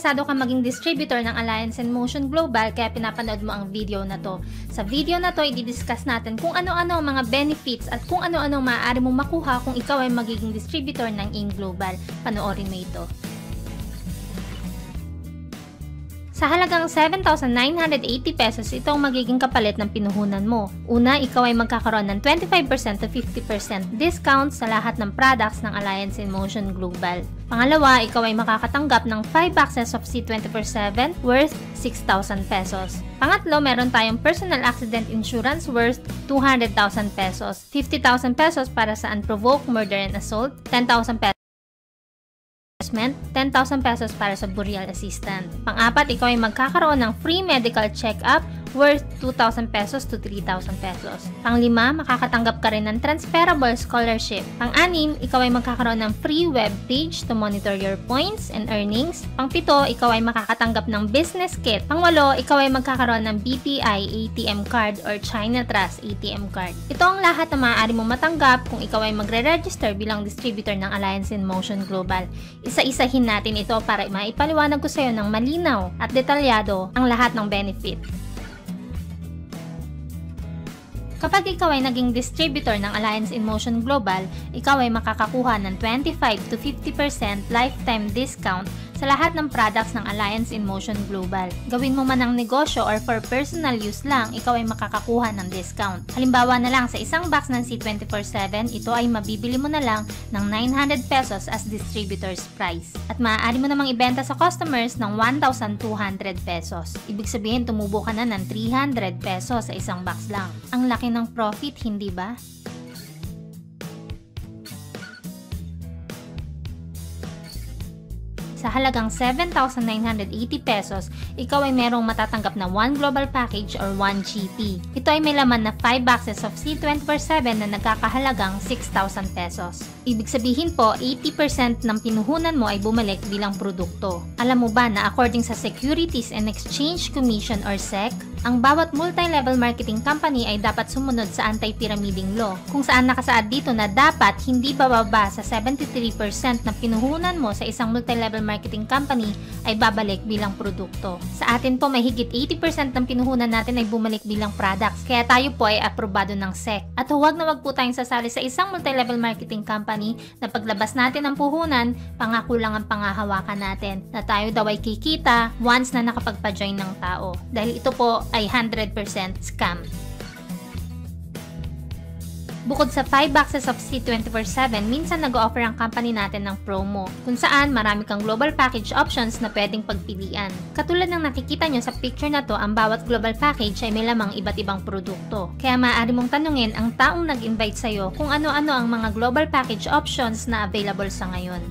interesado ka maging distributor ng Alliance in Motion Global, kaya pinapanood mo ang video na to. Sa video na to, i-discuss natin kung ano-ano ang mga benefits at kung ano-ano maaari mong makuha kung ikaw ay magiging distributor ng AIM Global. Panoorin mo ito. Sa halagang 7,980 pesos, ito ang magiging kapalit ng pinuhunan mo. Una, ikaw ay magkakaroon ng 25% to 50% discount sa lahat ng products ng Alliance in Motion Global. Pangalawa, ikaw ay makakatanggap ng 5 boxes of C24/7 worth 6,000 pesos. Pangatlo, meron tayong personal accident insurance worth 200,000 pesos, 50,000 pesos para sa unprovoked murder and assault, 10,000 pesos 10,000 pesos para sa burial assistant. Pang-apat, ikaw ay magkakaroon ng free medical check-up worth 2,000 pesos to 3,000 pesos. Pang-lima, makakatanggap ka rin ng transferable scholarship. Pang-anim, ikaw ay magkakaroon ng free web page to monitor your points and earnings. Pang-pito, ikaw ay makakatanggap ng business kit. Pang-walo, ikaw ay magkakaroon ng BPI ATM card or China Trust ATM card. Ito ang lahat na maaari mong matanggap kung ikaw ay magre-register bilang distributor ng Alliance in Motion Global. Isa-isahin natin ito para maipaliwanag ko sa iyo ng malinaw at detalyado ang lahat ng benefit. Kapag ikaw ay naging distributor ng Alliance in Motion Global, ikaw ay makakakuha ng 25 to 50% lifetime discount sa lahat ng products ng Alliance in Motion Global. Gawin mo man ang negosyo or for personal use lang, ikaw ay makakakuha ng discount. Halimbawa na lang, sa isang box ng C24/7, ito ay mabibili mo na lang ng 900 pesos as distributor's price. At maaari mo namang ibenta sa customers ng 1,200 pesos. Ibig sabihin, tumubo ka na ng 300 pesos sa isang box lang. Ang laki ng profit, hindi ba? Sa halagang 7,980 pesos, ikaw ay merong matatanggap na 1 global package or 1 GP. Ito ay may laman na 5 boxes of C24/7 na nagkakahalagang 6,000 pesos. Ibig sabihin po, 80% ng pinuhunan mo ay bumalik bilang produkto. Alam mo ba na according sa Securities and Exchange Commission or SEC, ang bawat multi-level marketing company ay dapat sumunod sa anti-pyramiding law, kung saan nakasaad dito na dapat hindi bababa sa 73% ng pinuhunan mo sa isang multi-level marketing company ay babalik bilang produkto. Sa atin po, may higit 80% ng pinuhunan natin ay bumalik bilang products, kaya tayo po ay aprobado ng SEC. At huwag na wag po tayong sasali sa isang multi-level marketing company na paglabas natin ng puhunan, pangako lang ang pangahawakan natin na tayo daw ay kikita once na nakapagpa-join ng tao. Dahil ito po ay 100% scam. Bukod sa 5 boxes of C24/7, minsan nag-o-offer ang company natin ng promo, kung saan marami kang global package options na pwedeng pagpilian. Katulad ng nakikita nyo sa picture na to, ang bawat global package ay may lamang iba't ibang produkto. Kaya maaari mong tanungin ang taong nag-invite sa'yo kung ano-ano ang mga global package options na available sa ngayon.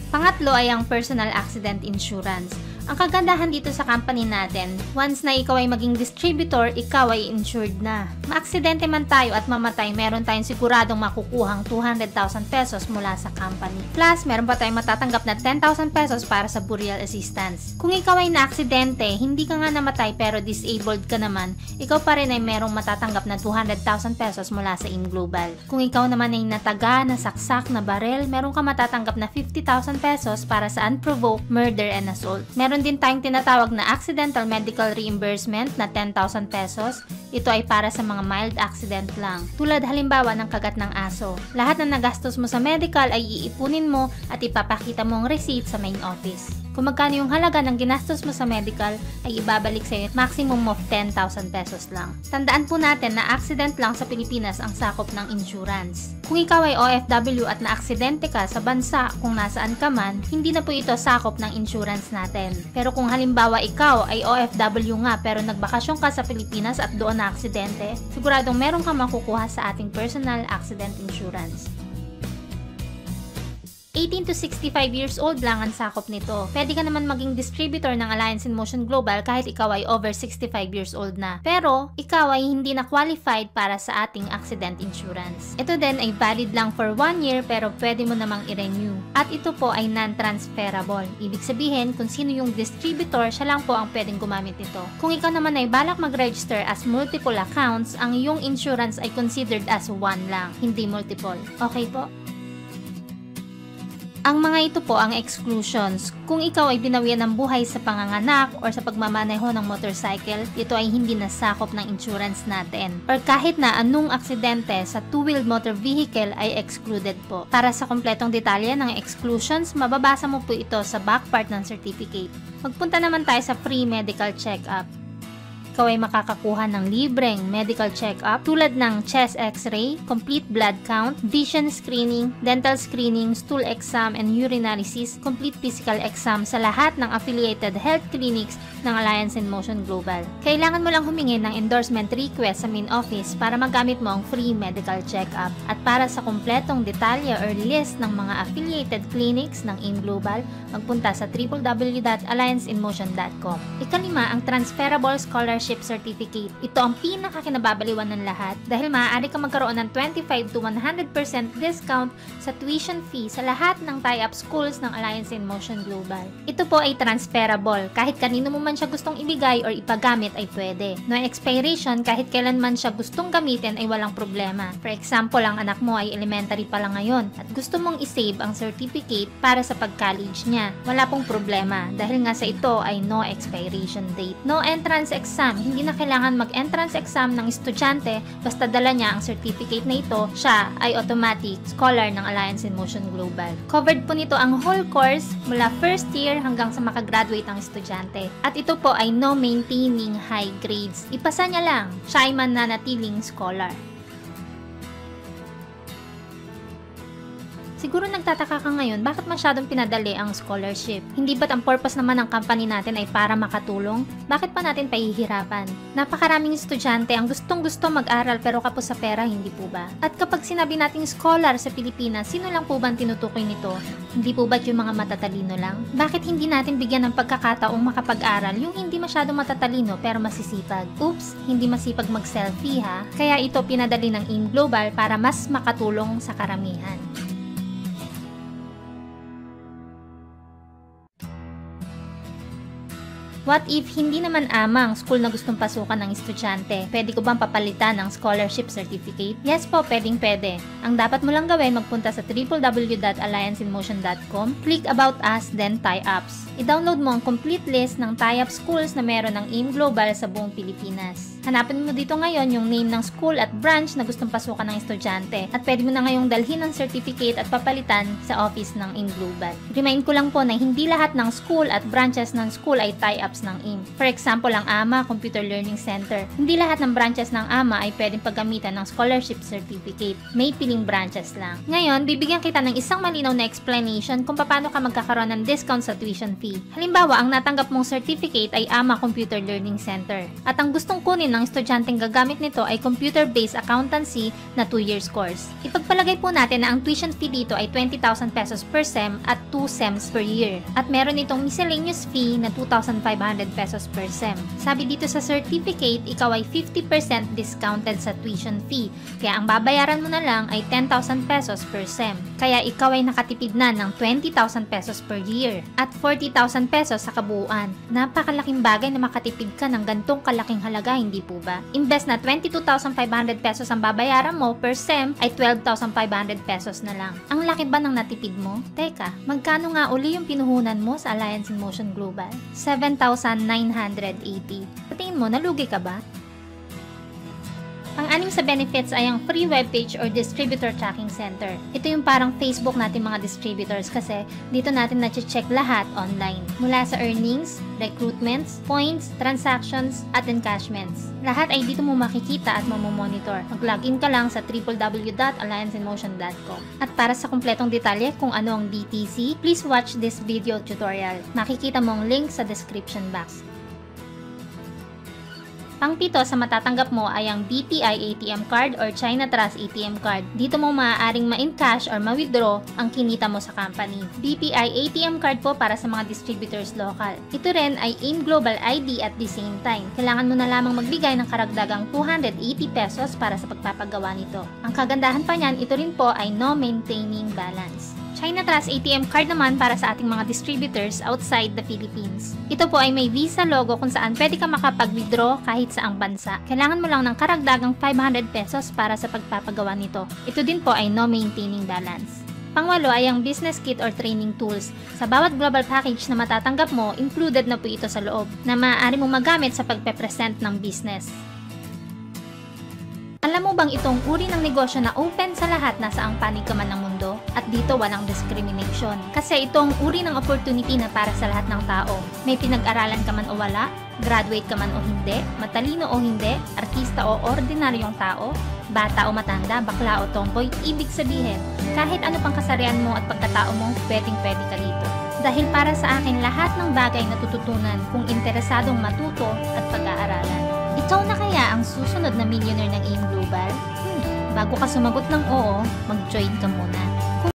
Pangatlo ay ang personal accident insurance. Ang kagandahan dito sa company natin, once na ikaw ay maging distributor, ikaw ay insured na. Maaksidente man tayo at mamatay, meron tayong siguradong makukuhang 200,000 pesos mula sa company. Plus, meron pa tayong matatanggap na 10,000 pesos para sa burial assistance. Kung ikaw ay naaksidente, hindi ka nga namatay pero disabled ka naman, ikaw pa rin ay merong matatanggap na 200,000 pesos mula sa AIM Global. Kung ikaw naman ay nataga, nasaksak, na barel, meron ka matatanggap na 50,000 pesos para sa unprovoked murder and assault. Meron din tayong tinatawag na accidental medical reimbursement na 10,000 pesos. Ito ay para sa mga mild accident lang. Tulad halimbawa ng kagat ng aso. Lahat na nagastos mo sa medical ay iipunin mo at ipapakita mo ang receipt sa main office. Kung magkano yung halaga ng ginastos mo sa medical, ay ibabalik sa iyo maximum of 10,000 pesos lang. Tandaan po natin na accident lang sa Pilipinas ang sakop ng insurance. Kung ikaw ay OFW at naaksidente ka sa bansa kung nasaan ka man, hindi na po ito sakop ng insurance natin. Pero kung halimbawa ikaw ay OFW nga pero nagbakasyon ka sa Pilipinas at doon na aksidente, siguradong meron kang makukuha sa ating personal accident insurance. 18 to 65 years old lang ang sakop nito. Pwede ka naman maging distributor ng Alliance in Motion Global kahit ikaw ay over 65 years old na. Pero, ikaw ay hindi na qualified para sa ating accident insurance. Ito din ay valid lang for 1 year pero pwede mo namang i-renew. At ito po ay non-transferable. Ibig sabihin, kung sino yung distributor, siya lang po ang pwedeng gumamit nito. Kung ikaw naman ay balak mag-register as multiple accounts, ang iyong insurance ay considered as one lang, hindi multiple. Okay po? Ang mga ito po ang exclusions. Kung ikaw ay binawian ng buhay sa panganganak or sa pagmamaneho ng motorcycle, ito ay hindi nasakop ng insurance natin. Or kahit na anong aksidente sa two-wheeled motor vehicle ay excluded po. Para sa kompletong detalye ng exclusions, mababasa mo po ito sa back part ng certificate. Magpunta naman tayo sa free medical check-up. Ikaw ay makakakuha ng libreng medical check-up tulad ng chest x-ray, complete blood count, vision screening, dental screening, stool exam, and urinary cyst, complete physical exam sa lahat ng affiliated health clinics ng Alliance in Motion Global. Kailangan mo lang humingi ng endorsement request sa main office para magamit mo ang free medical check-up. At para sa kumpletong detalye or list ng mga affiliated clinics ng AIM Global, magpunta sa www.allianceinmotion.com. Ikalima, ang transferable scholarship certificate. Ito ang pinakakinababaliwan ng lahat dahil maaari kang magkaroon ng 25 to 100% discount sa tuition fee sa lahat ng tie-up schools ng Alliance in Motion Global. Ito po ay transferable. Kahit kanino mo man siya gustong ibigay or ipagamit ay pwede. No expiration, kahit kailan man siya gustong gamitin ay walang problema. For example, ang anak mo ay elementary pa lang ngayon at gusto mong isave ang certificate para sa pag-college niya. Wala pong problema dahil nga sa ito ay no expiration date. No entrance exam. Hindi na kailangan mag-entrance exam ng estudyante basta dala niya ang certificate na ito, siya ay automatic scholar ng Alliance in Motion Global. Covered po nito ang whole course mula first year hanggang sa makagraduate ang estudyante. At ito po ay no maintaining high grades. Ipasa niya lang, siya ay mananatiling scholar. Siguro nagtataka ka ngayon, bakit masyadong pinadali ang scholarship? Hindi ba't ang purpose naman ng company natin ay para makatulong? Bakit pa natin pahihirapan? Napakaraming estudyante ang gustong-gusto mag-aral pero kapos sa pera, hindi po ba? At kapag sinabi nating scholar sa Pilipinas, sino lang po ba ang tinutukoy nito? Hindi po ba't yung mga matatalino lang? Bakit hindi natin bigyan ng pagkakataong makapag-aral yung hindi masyadong matatalino pero masisipag? Oops, hindi masipag mag-selfie ha? Kaya ito pinadali ng AIM Global para mas makatulong sa karamihan. What if hindi naman amang school na gustong pasukan ng estudyante? Pwede ko bang papalitan ng scholarship certificate? Yes po, pwede. Ang dapat mo lang gawin, magpunta sa www.allianceinmotion.com, click About Us, then Tie-Ups. I-download mo ang complete list ng tie-up schools na meron ng AIM Global sa buong Pilipinas. Hanapin mo dito ngayon yung name ng school at branch na gustong pasukan ng estudyante at pwede mo na ngayong dalhin ang certificate at papalitan sa office ng AIM Global. Remind ko lang po na hindi lahat ng school at branches ng school ay tie-ups ng AIM. For example, ang AMA Computer Learning Center. Hindi lahat ng branches ng AMA ay pwedeng paggamitan ng scholarship certificate. May piling branches lang. Ngayon, bibigyan kita ng isang malinaw na explanation kung paano ka magkakaroon ng discount sa tuition fee. Halimbawa, ang natanggap mong certificate ay AMA Computer Learning Center. At ang gustong kunin ng estudyanteng gagamit nito ay computer-based accountancy na 2 years course. Ipagpalagay po natin na ang tuition fee dito ay 20,000 pesos per sem at 2 sems per year. At meron itong miscellaneous fee na 2,500 pesos per sem. Sabi dito sa certificate, ikaw ay 50% discounted sa tuition fee. Kaya ang babayaran mo na lang ay 10,000 pesos per sem. Kaya ikaw ay nakatipid na ng 20,000 pesos per year at 40,000 pesos sa kabuuan. Napakalaking bagay na makatipid ka ng gantong kalaking halaga, hindi po ba? Imbes na 22,500 pesos ang babayaran mo per sem ay 12,500 pesos na lang. Ang laki ba ng natipid mo? Teka, magkano nga uli yung pinuhunan mo sa Alliance in Motion Global? 7,980. Patingin mo, nalugi ka ba? Ang anim sa benefits ay ang free webpage or distributor tracking center. Ito yung parang Facebook natin mga distributors kasi dito natin na-check lahat online. Mula sa earnings, recruitments, points, transactions, at encashments. Lahat ay dito mo makikita at mamomonitor. Mag-login ka lang sa www.allianceinmotion.com. At para sa kumpletong detalye kung ano ang DTC, please watch this video tutorial. Makikita mo ang link sa description box. Pang-pito sa matatanggap mo ay ang BPI ATM card or China Trust ATM card. Dito mo maaaring ma-encash or ma-withdraw ang kinita mo sa company. BPI ATM card po para sa mga distributors local. Ito rin ay AIM Global ID at the same time. Kailangan mo na lamang magbigay ng karagdagang 280 pesos para sa pagpapagawa nito. Ang kagandahan pa niyan, ito rin po ay no maintaining balance. China Trust ATM card naman para sa ating mga distributors outside the Philippines. Ito po ay may Visa logo kung saan pwede ka makapag-withdraw kahit saang bansa. Kailangan mo lang ng karagdagang 500 pesos para sa pagpapagawa nito. Ito din po ay no maintaining balance. Pangwalo ay ang business kit or training tools. Sa bawat global package na matatanggap mo, included na po ito sa loob, na maaari mong magamit sa pagpe-present ng business. Alam mo bang itong uri ng negosyo na open sa lahat nasa ang panig ka man ng mundo? At dito walang discrimination. Kasi itong uri ng opportunity na para sa lahat ng tao. May pinag-aralan ka man o wala, graduate ka man o hindi, matalino o hindi, artista o ordinaryong tao, bata o matanda, bakla o tomboy, ibig sabihin, kahit ano pang kasarian mo at pagkatao mo, pwedeng-pwede ka dito. Dahil para sa akin lahat ng bagay na tututunan kung interesadong matuto at pag-aaralan. Ikaw na kaya ang susunod na millionaire ng AIM Global? Bago ka sumagot ng oo, mag-join ka muna.